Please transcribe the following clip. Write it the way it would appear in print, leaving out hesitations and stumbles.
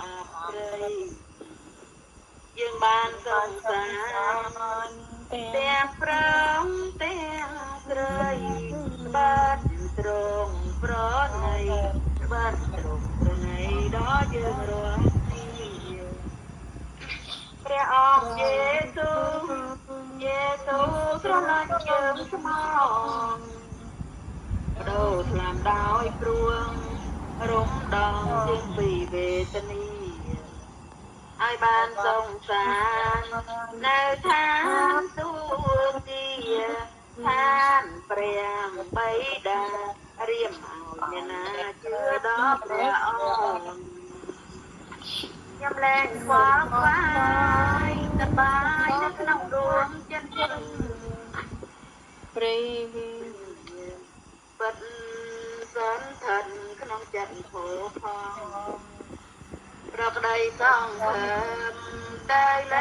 អាប់ព្រៃយើងបានសងសានទាំងប្រងទាំងស្រីបាត់ត្រង់ប្រណីបាត់ត្រង់ប្រណីដល់យើងរាល់គ្នាព្រះអង្គយេស៊ូយេស៊ូស្រឡាញ់យើងស្មងបដូរថ្លាមដោយព្រួងរំដងយើងពីវេទនីឲ្យបានសងសាននៅឋានទូទាឋានព្រះបិតារៀមឲ្យអ្នកណាជឿដល់ព្រះអង្គខ្ញុំលែងខ្វល់ខ្វាយសប្បាយនៅក្នុងដួងចិត្តព្រៃពិតសន្ធិនក្នុងចិត្តភោផងប្រក្តីសង្ឃឹមតែលែ